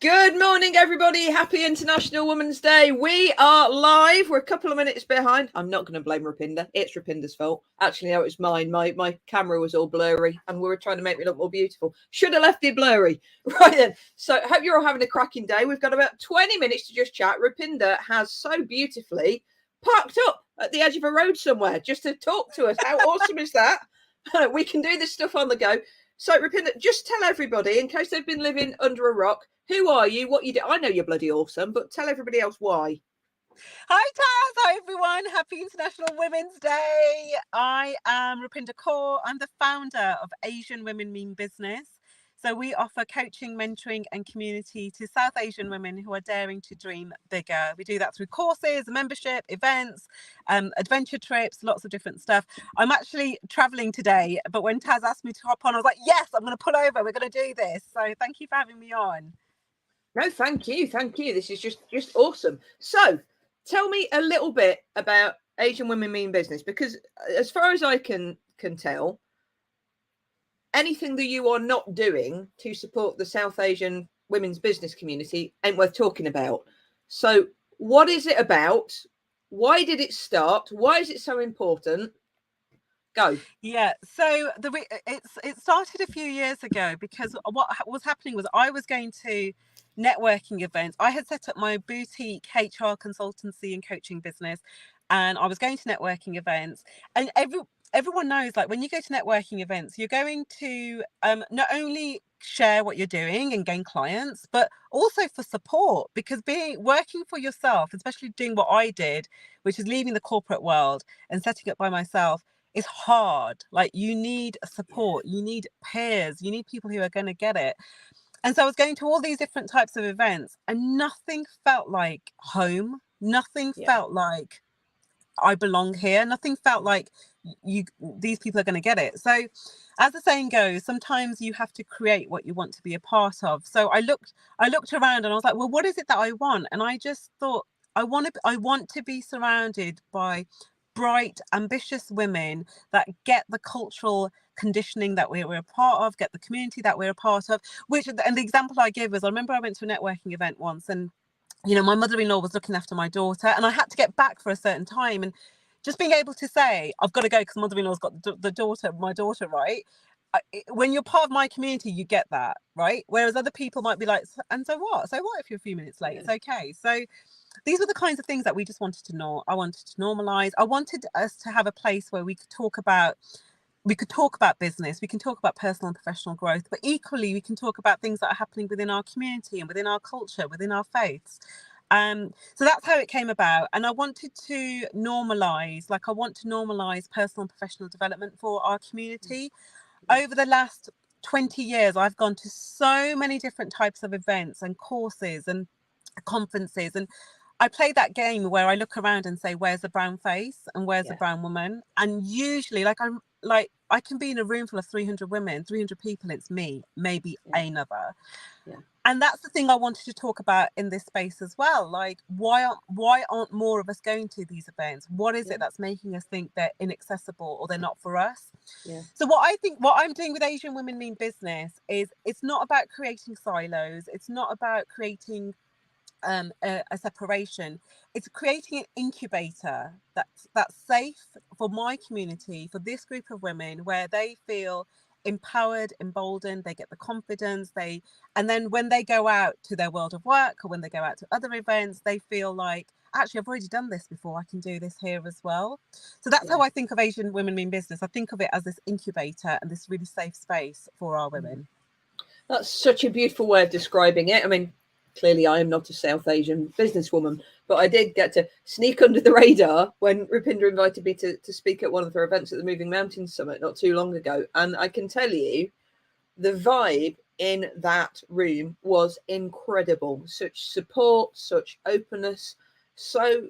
Good morning, everybody. Happy International Women's Day. We are live. We're a couple of minutes behind. I'm not going to blame Rupinder. It's Rupinder's fault. Actually, no, it's mine. My camera was all blurry and we were trying to make me look more beautiful. Should have left it blurry. Right then. So hope you're all having a cracking day. We've got about 20 minutes to just chat. Rupinder has so beautifully parked up at the edge of a road somewhere just to talk to us. How awesome is that? We can do this stuff on the go. So, Rupinder, just tell everybody, in case they've been living under a rock, who are you, what you do? I know you're bloody awesome, but tell everybody else why. Hi, Taz. Hi, everyone. Happy International Women's Day. I am Rupinder Kaur. I'm the founder of Asian Women Mean Business. So we offer coaching, mentoring and community to South Asian women who are daring to dream bigger. We do that through courses, membership, events, adventure trips, lots of different stuff. I'm actually traveling today, but when Taz asked me to hop on, I was like, yes, I'm going to pull over. We're going to do this. So thank you for having me on. No, thank you. Thank you. This is just awesome. So tell me a little bit about Asian Women Mean Business, because as far as I can tell, anything that you are not doing to support the South Asian women's business community ain't worth talking about. So what is it about? Why did it start? Why is it so important? Go. Yeah, so it started a few years ago because what was happening was I was going to networking events. I had set up my boutique HR consultancy and coaching business, and I was going to networking events. And everyone knows, like, when you go to networking events, you're going to not only share what you're doing and gain clients, but also for support, because working for yourself, especially doing what I did, which is leaving the corporate world and setting up by myself, is hard. Like, you need support, you need peers, you need people who are going to get it. And so I was going to all these different types of events and nothing felt like home. Nothing felt like I belong here. Nothing felt like these people are going to get it. So as the saying goes, sometimes you have to create what you want to be a part of. So I looked around and I was like, well, what is it that I want? And I just thought, I want to be surrounded by bright, ambitious women that get the cultural conditioning that we're a part of, get the community that we're a part of. And the example I give is, I remember I went to a networking event once, and my mother-in-law was looking after my daughter, and I had to get back for a certain time, and just being able to say, I've got to go because mother-in-law's got my daughter, right? When you're part of my community, you get that, right? Whereas other people might be like, and so what if you're a few minutes late? It's okay. So these were the kinds of things that we just wanted to know. I wanted to normalize. I wanted us to have a place where we could talk about business, we can talk about personal and professional growth, but equally we can talk about things that are happening within our community and within our culture, within our faiths. So that's how it came about. And I wanted to normalize personal and professional development for our community. Over the last 20 years, I've gone to so many different types of events and courses and conferences, and I play that game where I look around and say, where's the brown face and where's the brown woman? And usually, I can be in a room full of 300 women, 300 people, it's me, maybe another. And that's the thing I wanted to talk about in this space as well. Like, why aren't more of us going to these events? What is it that's making us think they're inaccessible or they're not for us? So what I'm doing with Asian Women Mean Business is, it's not about creating silos. It's not about creating a separation. It's creating an incubator that's safe for my community, for this group of women, where they feel empowered, emboldened, they get the confidence, and then when they go out to their world of work or when they go out to other events, they feel like, actually, I've already done this before, I can do this here as well. So that's how I think of Asian Women Mean Business. I think of it as this incubator and this really safe space for our women. That's such a beautiful way of describing it. I mean, clearly I am not a South Asian businesswoman, but I did get to sneak under the radar when Rupinder invited me to speak at one of her events at the Moving Mountains Summit not too long ago. And I can tell you, the vibe in that room was incredible. Such support, such openness, so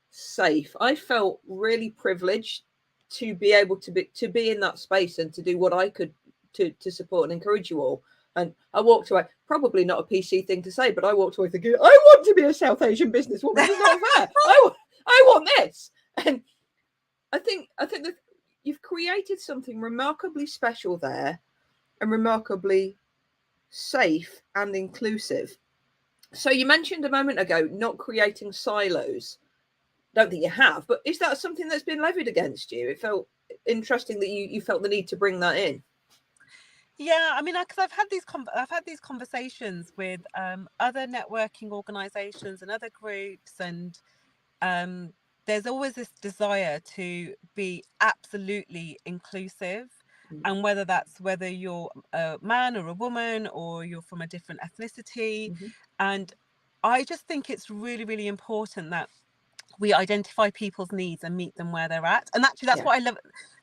safe. I felt really privileged to be able to be in that space and to do what I could to support and encourage you all. And I walked away, probably not a PC thing to say, but I walked away thinking, I want to be a South Asian businesswoman. It's not fair. I want this. And I think that you've created something remarkably special there and remarkably safe and inclusive. So you mentioned a moment ago not creating silos. Don't think you have, but is that something that's been levied against you? It felt interesting that you felt the need to bring that in. Yeah, I mean, because I've had these conversations with other networking organisations and other groups, and there's always this desire to be absolutely inclusive, and whether you're a man or a woman or you're from a different ethnicity, and I just think it's really, really important that we identify people's needs and meet them where they're at. And actually, that's what I love.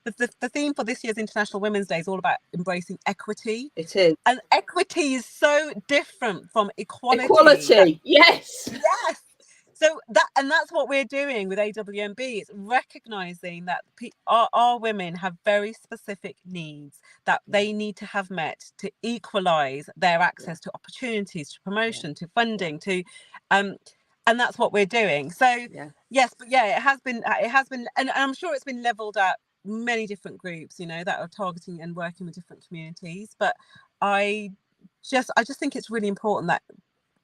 The theme for this year's International Women's Day is all about embracing equity. It is. And equity is so different from equality. Equality, yes. Yes. So that's what we're doing with AWMB. It's recognizing that our women have very specific needs that they need to have met to equalize their access to opportunities, to promotion, to funding, to and that's what we're doing. So yes, but it has been, and I'm sure it's been leveled at many different groups, that are targeting and working with different communities. But I just think it's really important that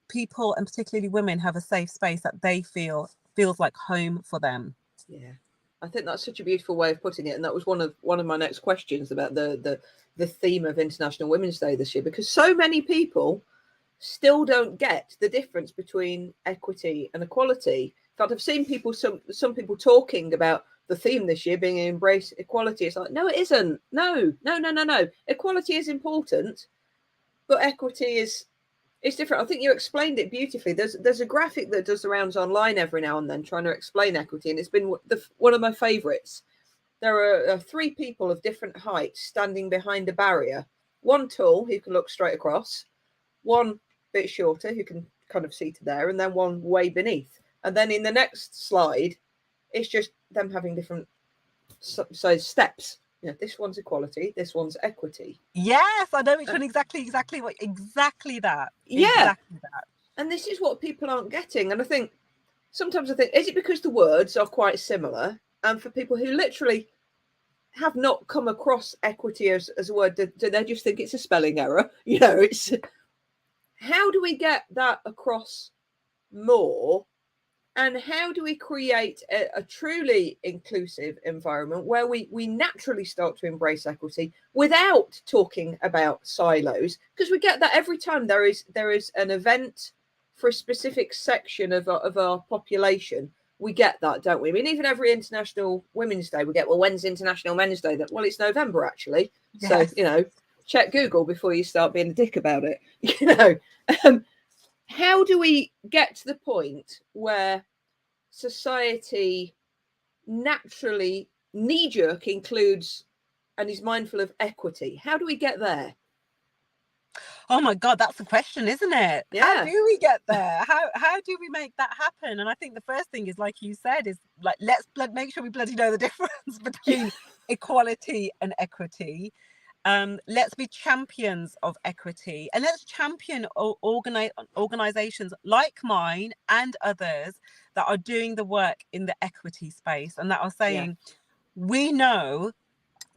people, and particularly women, have a safe space that they feels like home for them. Yeah, I think that's such a beautiful way of putting it, and that was one of my next questions about the theme of International Women's Day this year, because so many people still don't get the difference between equity and equality. In fact, I've seen some people talking about the theme this year being embrace equality. It's like, no, it isn't. No. Equality is important, but equity is different. I think you explained it beautifully. There's a graphic that does the rounds online every now and then trying to explain equity, and it's been one of my favorites. There are 3 people of different heights standing behind a barrier. One tall, who can look straight across, one bit shorter, who can kind of see to there, and then one way beneath. And then in the next slide, it's just them having different size steps. This one's equality, this one's equity. Yes, I know which one exactly that. Yeah. Exactly that. And this is what people aren't getting. And I think sometimes is it because the words are quite similar? And for people who literally have not come across equity as a word, do they just think it's a spelling error? It's how do we get that across more? And how do we create a truly inclusive environment where we naturally start to embrace equity without talking about silos? Because we get that every time there is an event for a specific section of our population. We get that, don't we? I mean, even every International Women's Day, we get, well, when's International Men's Day? Well, it's November, actually. Yes. So, check Google before you start being a dick about it. How do we get to the point where society naturally knee-jerk includes and is mindful of equity? How do we get there? Oh my God, that's the question, isn't it? Yeah. How do we get there? How do we make that happen? And I think the first thing is, like you said, is like, let's make sure we bloody know the difference between equality and equity. Let's be champions of equity, and let's champion organizations like mine and others that are doing the work in the equity space, and that are saying, we know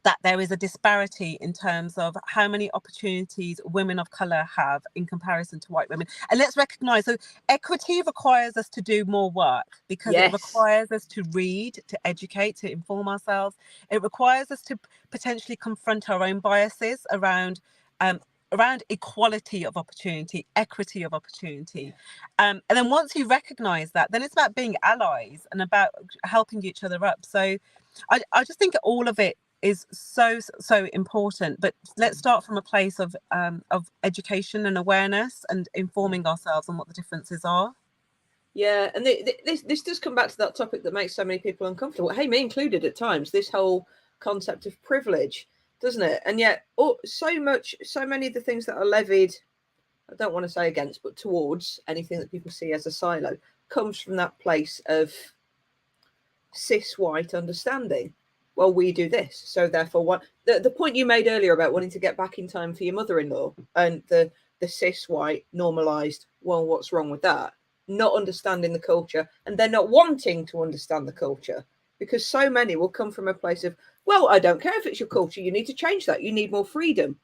that there is a disparity in terms of how many opportunities women of color have in comparison to white women. And let's recognize, so equity requires us to do more work, because it requires us to read, to educate, to inform ourselves. It requires us to potentially confront our own biases around equality of opportunity, equity of opportunity. And then once you recognize that, then it's about being allies and about helping each other up. So I just think all of it is so important. But let's start from a place of education and awareness and informing ourselves on what the differences are. Yeah, and this does come back to that topic that makes so many people uncomfortable. Hey, me included at times. This whole concept of privilege, doesn't it? And yet, so many of the things that are levied, I don't want to say against, but towards anything that people see as a silo, comes from that place of cis white understanding. Well, we do this, so therefore what the point you made earlier about wanting to get back in time for your mother-in-law, and the cis white normalized, well, what's wrong with that? Not understanding the culture, and they're not wanting to understand the culture, because so many will come from a place of, well, I don't care if it's your culture, you need to change that, you need more freedom.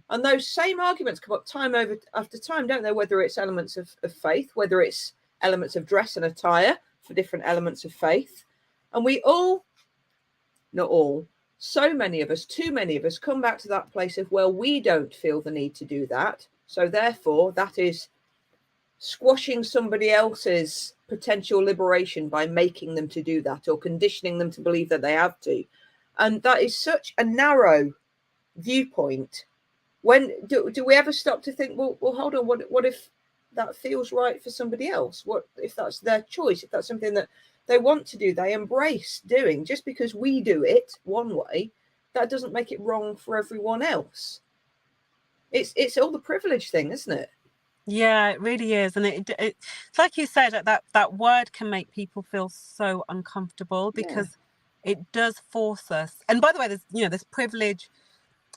And those same arguments come up time after time, don't they? Whether it's elements of faith, whether it's elements of dress and attire for different elements of faith. And we all, not all, so many of us, too many of us, come back to that place of, well, we don't feel the need to do that. So therefore, that is squashing somebody else's potential liberation by making them to do that or conditioning them to believe that they have to. And that is such a narrow viewpoint. When do we ever stop to think, well, hold on, what if that feels right for somebody else? What if that's their choice? If that's something that they want to do, they embrace doing, just because we do it one way, that doesn't make it wrong for everyone else. It's all the privilege thing, isn't it? Yeah, it really is. And it's like you said, that word can make people feel so uncomfortable because it does force us. And by the way, there's privilege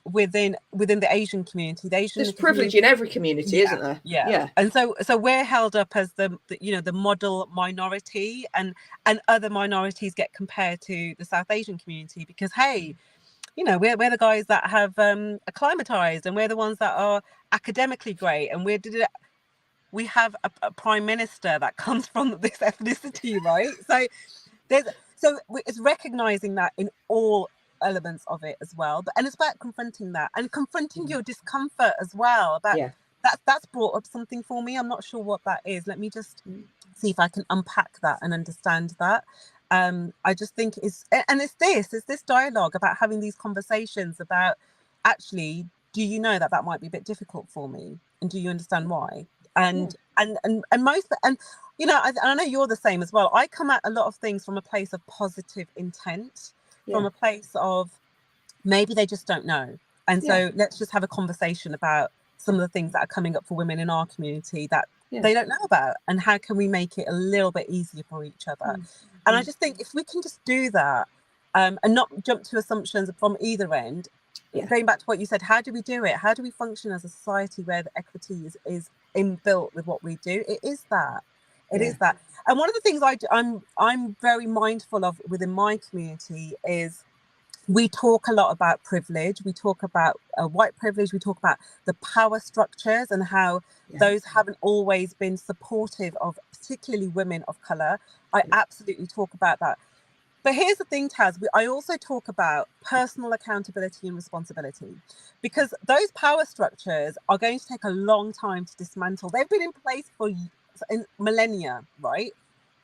within the Asian community. There's privilege in every community, isn't there? Yeah. And so we're held up as the model minority, and other minorities get compared to the South Asian community because, hey, we're the guys that have acclimatized, and we're the ones that are academically great, and we have a prime minister that comes from this ethnicity, right? So it's recognizing that in all elements of it as well, and it's about confronting that and confronting your discomfort as well. About that's brought up something for me. I'm not sure what that is. Let me just see if I can unpack that and understand that. I just think it's this dialogue about having these conversations about, actually, do you know that might be a bit difficult for me, and do you understand why? And most, and I know you're the same as well. I come at a lot of things from a place of positive intent, from a place of maybe they just don't know, and so let's just have a conversation about some of the things that are coming up for women in our community that they don't know about, and how can we make it a little bit easier for each other. And I just think if we can just do that, and not jump to assumptions from either end, going back to what you said, how do we do it? How do we function as a society where the equity is inbuilt with what we do? It is that. It is that. And one of the things I'm very mindful of within my community is, we talk a lot about privilege. We talk about white privilege. We talk about the power structures and how those haven't always been supportive of particularly women of colour. I absolutely talk about that. But here's the thing, Taz, I also talk about personal accountability and responsibility, because those power structures are going to take a long time to dismantle. They've been in place for millennia, right?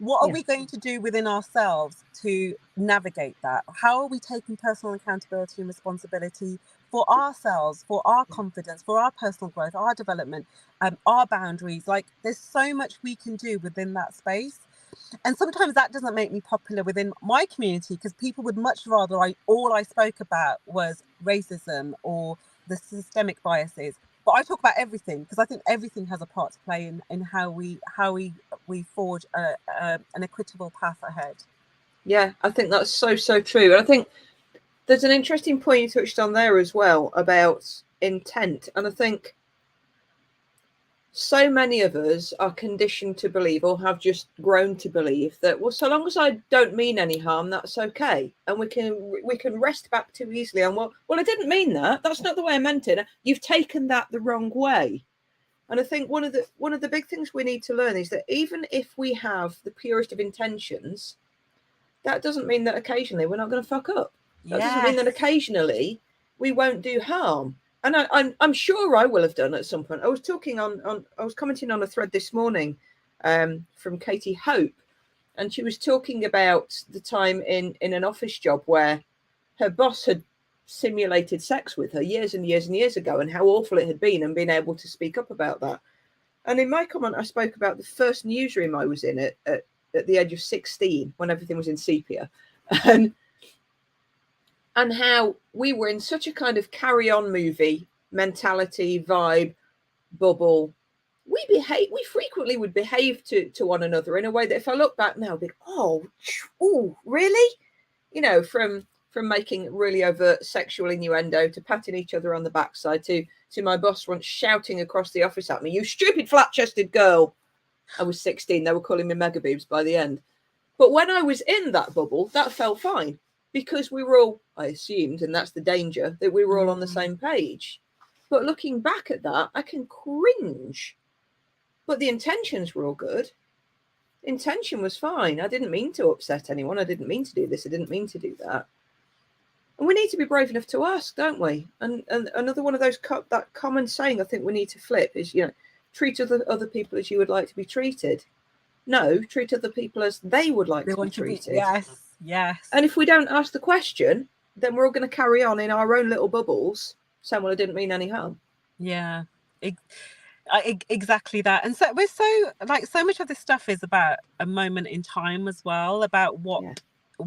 What are we going to do within ourselves to navigate that? How are we taking personal accountability and responsibility for ourselves, for our confidence, for our personal growth, our development, our boundaries? Like, there's so much we can do within that space. And sometimes that doesn't make me popular within my community, because people would much rather all I spoke about was racism or the systemic biases. But I talk about everything, because I think everything has a part to play in how we forge an equitable path ahead. Yeah, I think that's so true. And I think there's an interesting point you touched on there as well about intent. And I think so many of us are conditioned to believe, or have just grown to believe, that, well, so long as I don't mean any harm, that's okay. And we can rest back too easily on, well, I didn't mean that. That's not the way I meant it. You've taken that the wrong way. And I think one of the big things we need to learn is that even if we have the purest of intentions, that doesn't mean that occasionally we're not going to fuck up. That doesn't mean that occasionally we won't do harm. And I'm sure I will have done at some point. I was commenting on a thread this morning from Katie Hope, and she was talking about the time in an office job where her boss had simulated sex with her years and years and years ago, and how awful it had been, and being able to speak up about that. And in my comment, I spoke about the first newsroom I was in at the age of 16, when everything was in sepia. And how we were in such a kind of carry-on movie mentality, vibe, bubble. We frequently would behave to one another in a way that, if I look back now, I'd be, oh, really? From making really overt sexual innuendo, to patting each other on the backside, to my boss once shouting across the office at me, "You stupid flat-chested girl." I was 16. They were calling me mega boobs by the end. But when I was in that bubble, that felt fine, because we were all, I assumed, and that's the danger, that we were all on the same page. But looking back at that, I can cringe. But the intentions were all good. Intention was fine. I didn't mean to upset anyone. I didn't mean to do this. I didn't mean to do that. And we need to be brave enough to ask, don't we? And another one of those that common saying I think we need to flip is, treat other people as you would like to be treated. No, treat other people as they would like to be treated. Yes. And if we don't ask the question, then we're all going to carry on in our own little bubbles saying, well, I didn't mean any harm. Yeah, exactly that. And so we're so much of this stuff is about a moment in time as well, about what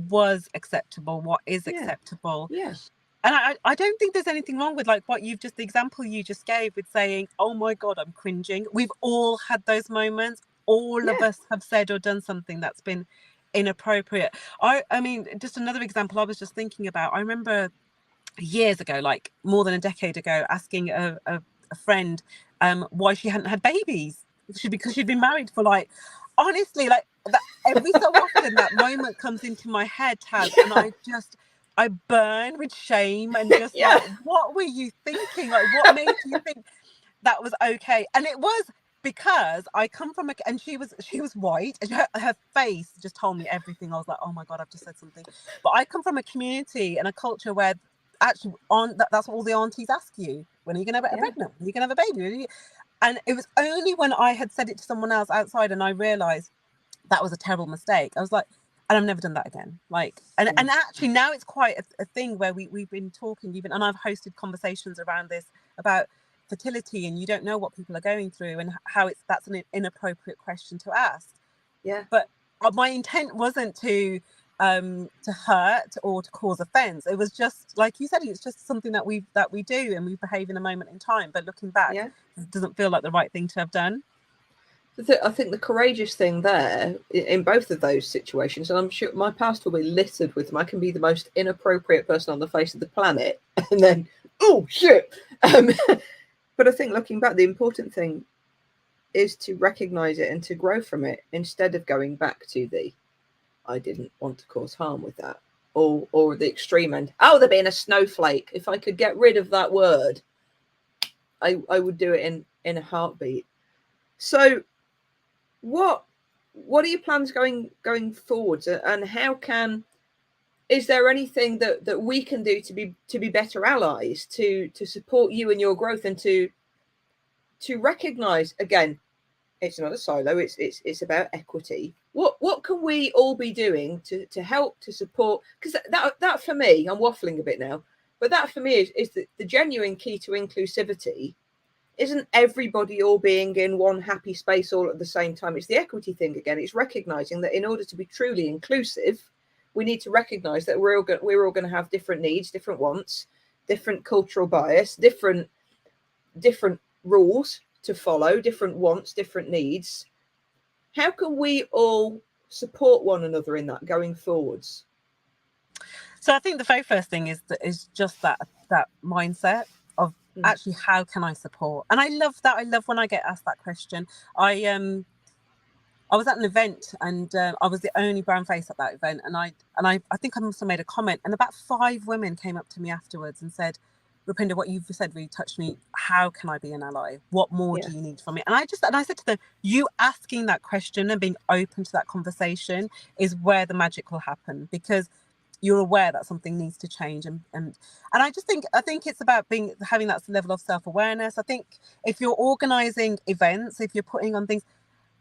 was acceptable, what is acceptable. Yes. And I don't think there's anything wrong with like the example you just gave with saying, oh my God, I'm cringing. We've all had those moments. All of us have said or done something that's been inappropriate. I mean, just another example I was just thinking about. I remember years ago, like more than a decade ago, asking a friend why she hadn't had babies. Because she'd been married for honestly, that every so often that moment comes into my head, Taz, and I burn with shame and just what were you thinking? Like, what made you think that was okay? And it was because I come from and she was white, and her face just told me everything. I was like, oh my God, I've just said something. But I come from a community and a culture where actually that's what all the aunties ask you. When are you going to get pregnant? Are you going to have a baby? And it was only when I had said it to someone else outside and I realized that was a terrible mistake. I was like, and I've never done that again. And actually now it's quite a thing where we've been talking and I've hosted conversations around this, about fertility, and you don't know what people are going through and how that's an inappropriate question to ask. Yeah. But my intent wasn't to hurt or to cause offense. It was just, like you said, it's just something that we do and we behave in a moment in time. But looking back, it doesn't feel like the right thing to have done. I think the courageous thing there in both of those situations, and I'm sure my past will be littered with them. I can be the most inappropriate person on the face of the planet, and then, oh shit. But I think looking back, the important thing is to recognize it and to grow from it instead of going back to I didn't want to cause harm with that, or the extreme end. Oh, they're being a snowflake. If I could get rid of that word, I would do it in a heartbeat. So what are your plans going forwards, and is there anything that we can do to be better allies, to support you in your growth, and to recognize, again, it's not a silo, it's about equity. What can we all be doing to help, to support? Because that for me, I'm waffling a bit now, but that for me is the genuine key to inclusivity. Isn't everybody all being in one happy space all at the same time? It's the equity thing again. It's recognizing that in order to be truly inclusive, we need to recognize that we're all going to have different needs, different wants, different cultural bias, different rules to follow, different wants, different needs. How can we all support one another in that going forwards? So I think the very first thing is just that mindset of actually, how can I support? And I love that. I love when I get asked that question. I was at an event and I was the only brown face at that event, and I think I must have made a comment, and about 5 women came up to me afterwards and said, Rupinder, what you've said really touched me. How can I be an ally? What more do you need from me? And I said to them, you asking that question and being open to that conversation is where the magic will happen, because you're aware that something needs to change. And I think it's about having that level of self-awareness. I think if you're organizing events, if you're putting on things,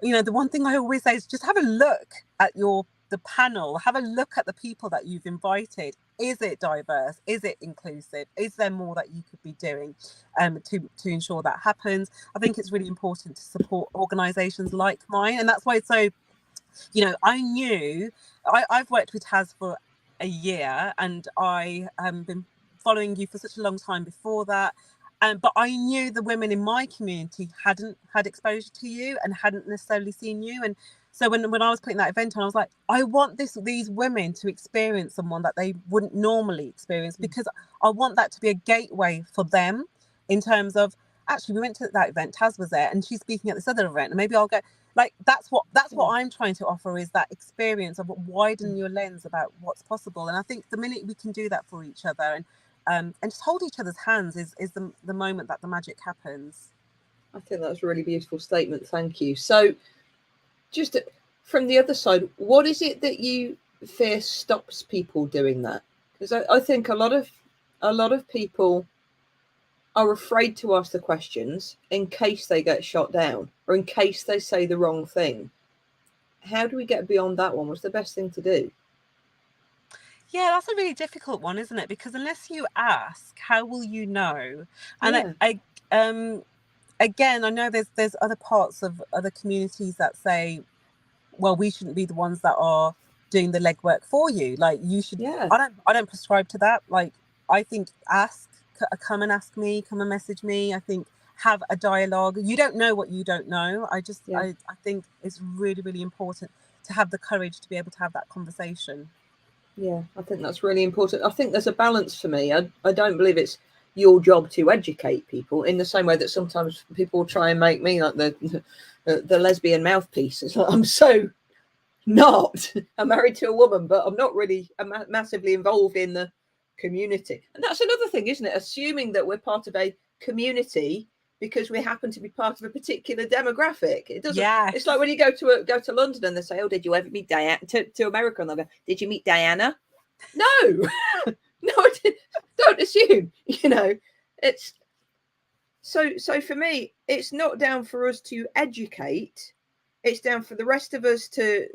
the one thing I always say is just have a look at the panel, have a look at the people that you've invited. Is it diverse? Is it inclusive? Is there more that you could be doing to ensure that happens? I think it's really important to support organizations like mine. And that's why it's so, I've worked with Taz for a year, and I have been following you for such a long time before that. But I knew the women in my community hadn't had exposure to you and hadn't necessarily seen you. And so when I was putting that event on, I was like, I want these women to experience someone that they wouldn't normally experience, because I want that to be a gateway for them in terms of, actually, we went to that event, Taz was there, and she's speaking at this other event, and maybe I'll go. Like, that's what I'm trying to offer, is that experience of widen your lens about what's possible. And I think the minute we can do that for each other, and and just hold each other's hands is the moment that the magic happens. I think that's a really beautiful statement. Thank you. So just from the other side, what is it that you fear stops people doing that? Because I think a lot of people are afraid to ask the questions in case they get shot down or in case they say the wrong thing. How do we get beyond that one? What's the best thing to do? Yeah, that's a really difficult one, isn't it? Because unless you ask, how will you know? And Yeah. again, I know there's other parts of other communities that say, well, we shouldn't be the ones that are doing the legwork for you. Like, you should. Yeah. I don't prescribe to that. Like, I think come and ask me, come and message me. I think have a dialogue. You don't know what you don't know. I think it's really, really important to have the courage to be able to have that conversation. Yeah, I think that's really important. I think there's a balance for me. I don't believe it's your job to educate people in the same way that sometimes people try and make me like the lesbian mouthpiece. It's like, I'm so not. I'm married to a woman, but I'm not really massively involved in the community. And that's another thing, isn't it? Assuming that we're part of a community because we happen to be part of a particular demographic. It doesn't. Yes. It's like when you go to London and they say, "Oh, did you ever meet Diana?" To America, and they go, "Did you meet Diana?" No, no, I didn't. Don't assume. You know, it's so for me, it's not down for us to educate. It's down for the rest of us to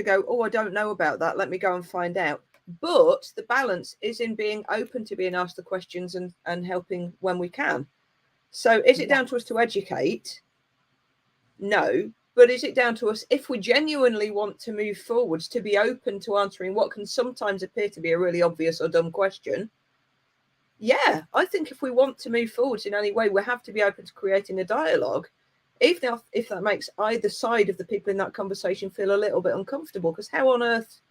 go, "Oh, I don't know about that. Let me go and find out." But the balance is in being open to being asked the questions and helping when we can. So is it down to us to educate? No. But is it down to us, if we genuinely want to move forwards, to be open to answering what can sometimes appear to be a really obvious or dumb question? Yeah, I think if we want to move forwards in any way, we have to be open to creating a dialogue, even if that makes either side of the people in that conversation feel a little bit uncomfortable, because how on earth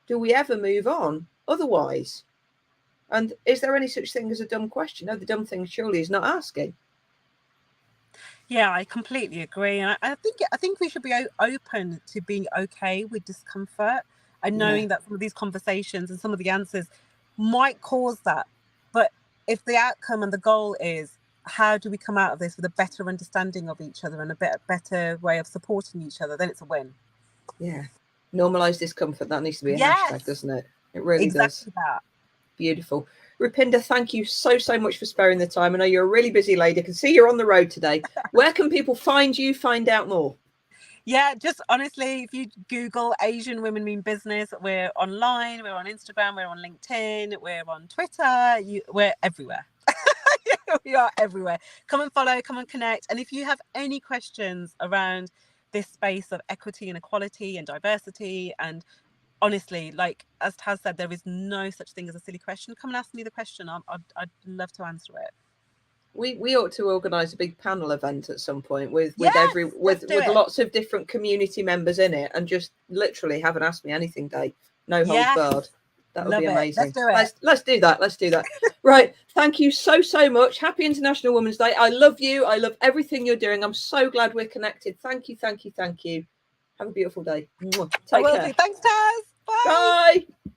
do we ever move on otherwise? And is there any such thing as a dumb question? No, the dumb thing surely is not asking. Yeah, I completely agree, and I think we should be open to being okay with discomfort and knowing that some of these conversations and some of the answers might cause that. But if the outcome and the goal is how do we come out of this with a better understanding of each other and a better way of supporting each other, then it's a win. Yeah, normalize discomfort. That needs to be a hashtag, doesn't it? It really does. That. Beautiful. Rupinder, thank you so much for sparing the time. I know you're a really busy lady. I can see you're on the road today. Where can people find you, find out more? Yeah, just honestly, if you Google Asian Women Mean Business, we're online, we're on Instagram, we're on LinkedIn, we're on Twitter, we're everywhere. We are everywhere. Come and follow, come and connect. And if you have any questions around this space of equity and equality and diversity, and honestly, like as Taz said, there is no such thing as a silly question. Come and ask me the question. I'd love to answer it. We ought to organise a big panel event at some point with lots of different community members in it, and just literally have an Ask Me Anything day. No holds barred. That would be amazing. Let's do that. Let's do that. Right. Thank you so much. Happy International Women's Day. I love you. I love everything you're doing. I'm so glad we're connected. Thank you. Have a beautiful day. Take care. Thanks, Taz. Bye. Bye.